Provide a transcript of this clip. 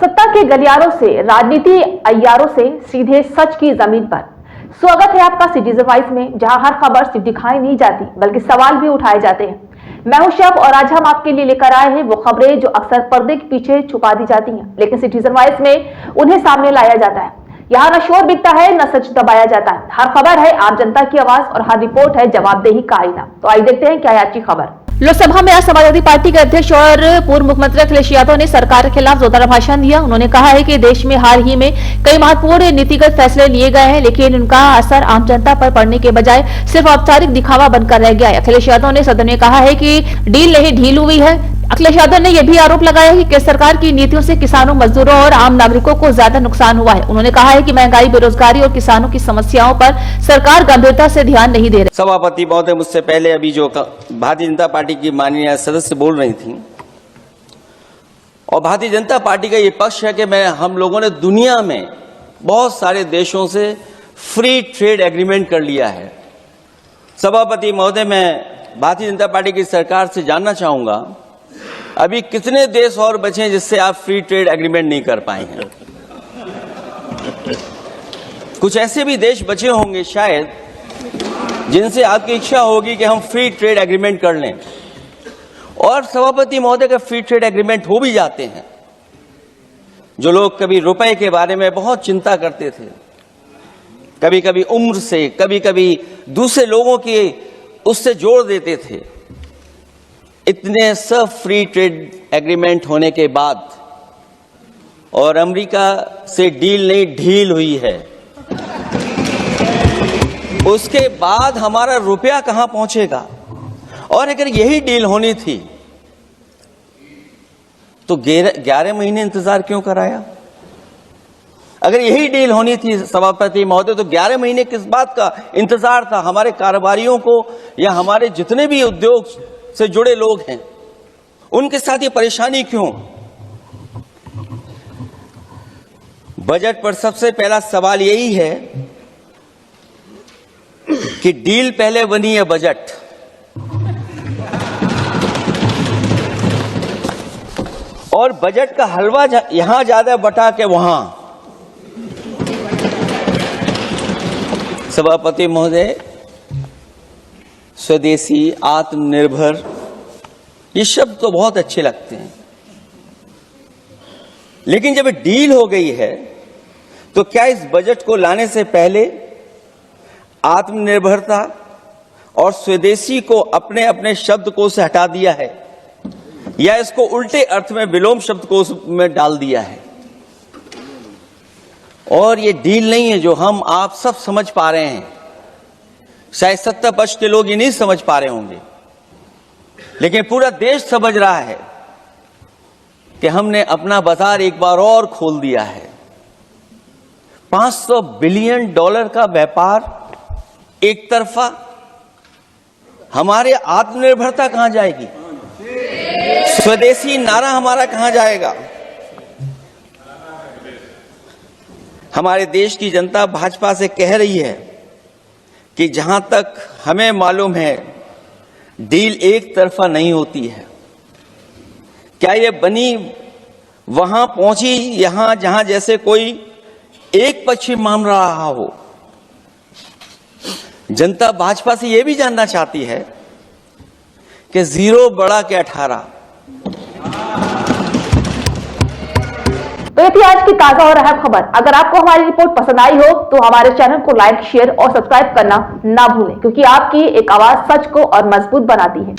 सत्ता के गलियारों से, राजनीति अय्यारों से सीधे सच की जमीन पर। स्वागत है आपका सिटीजन वॉइस में, जहां हर खबर सिर्फ दिखाई नहीं जाती बल्कि सवाल भी उठाए जाते हैं। मैं हूं शब और आज हम आपके लिए लेकर आए हैं वो खबरें जो अक्सर पर्दे के पीछे छुपा दी जाती हैं, लेकिन सिटीजन वॉइस में उन्हें सामने लाया जाता है। यहाँ न शोर बिकता है, न सच दबाया जाता है। हर खबर है आम जनता की आवाज और हर रिपोर्ट है जवाबदेही का आईना। तो आइए देखते हैं क्या है आज की खबर। लोकसभा में आज समाजवादी पार्टी के अध्यक्ष और पूर्व मुख्यमंत्री अखिलेश यादव ने सरकार के खिलाफ जोरदार भाषण दिया। उन्होंने कहा है कि देश में हाल ही में कई महत्वपूर्ण नीतिगत फैसले लिए गए हैं, लेकिन उनका असर आम जनता पर पड़ने के बजाय सिर्फ औपचारिक दिखावा बनकर रह गया है। अखिलेश यादव ने सदन में कहा है कि डील नहीं ढील हुई है। अखिलेश यादव ने यह भी आरोप लगाया कि केंद्र सरकार की नीतियों से किसानों, मजदूरों और आम नागरिकों को ज्यादा नुकसान हुआ है। उन्होंने कहा है कि महंगाई, बेरोजगारी और किसानों की समस्याओं पर सरकार गंभीरता से ध्यान नहीं दे रही। सभापति महोदय, मुझसे पहले अभी जो भारतीय जनता पार्टी की माननीय सदस्य बोल रही थी, और भारतीय जनता पार्टी का ये पक्ष है कि हम लोगों ने दुनिया में बहुत सारे देशों से फ्री ट्रेड एग्रीमेंट कर लिया है। सभापति महोदय, मैं भारतीय जनता पार्टी की सरकार से जानना चाहूंगा, अभी कितने देश और बचे हैं जिससे आप फ्री ट्रेड एग्रीमेंट नहीं कर पाए हैं? कुछ ऐसे भी देश बचे होंगे शायद जिनसे आपकी इच्छा होगी कि हम फ्री ट्रेड एग्रीमेंट कर लें, और सभापति महोदय का फ्री ट्रेड एग्रीमेंट हो भी जाते हैं। जो लोग कभी रुपए के बारे में बहुत चिंता करते थे, कभी कभी उम्र से, कभी कभी दूसरे लोगों के उससे जोड़ देते थे, इतने सब फ्री ट्रेड एग्रीमेंट होने के बाद और अमेरिका से डील नहीं ढील हुई है, उसके बाद हमारा रुपया कहां पहुंचेगा? और अगर यही डील होनी थी तो 11 महीने इंतजार क्यों कराया? अगर यही डील होनी थी सभापति महोदय, तो 11 महीने किस बात का इंतजार था? हमारे कारोबारियों को या हमारे जितने भी उद्योग से जुड़े लोग हैं, उनके साथ ये परेशानी क्यों? बजट पर सबसे पहला सवाल यही है कि डील पहले बनी है बजट। और बजट का हलवा यहां ज्यादा बटा के वहां। सभापति महोदय, स्वदेशी, आत्मनिर्भर, ये शब्द तो बहुत अच्छे लगते हैं, लेकिन जब डील हो गई है तो क्या इस बजट को लाने से पहले आत्मनिर्भरता और स्वदेशी को अपने अपने शब्दकोश से हटा दिया है, या इसको उल्टे अर्थ में विलोम शब्दकोश में डाल दिया है? और ये डील नहीं है जो हम आप सब समझ पा रहे हैं, शायद सत्ता पक्ष के लोग ये नहीं समझ पा रहे होंगे, लेकिन पूरा देश समझ रहा है कि हमने अपना बाजार एक बार और खोल दिया है। $500 बिलियन का व्यापार एक तरफा। हमारे आत्मनिर्भरता कहां जाएगी? स्वदेशी नारा हमारा कहां जाएगा? हमारे देश की जनता भाजपा से कह रही है कि जहां तक हमें मालूम है डील एक तरफा नहीं होती है। क्या ये बनी वहां पहुंची यहां जहां जैसे कोई एक पक्षी मान रहा हो? जनता भाजपा से यह भी जानना चाहती है कि 0 बड़ा के 18। तो ये थी आज की ताजा और अहम खबर। अगर आपको हमारी रिपोर्ट पसंद आई हो तो हमारे चैनल को लाइक, शेयर और सब्सक्राइब करना ना भूलें, क्योंकि आपकी एक आवाज सच को और मजबूत बनाती है।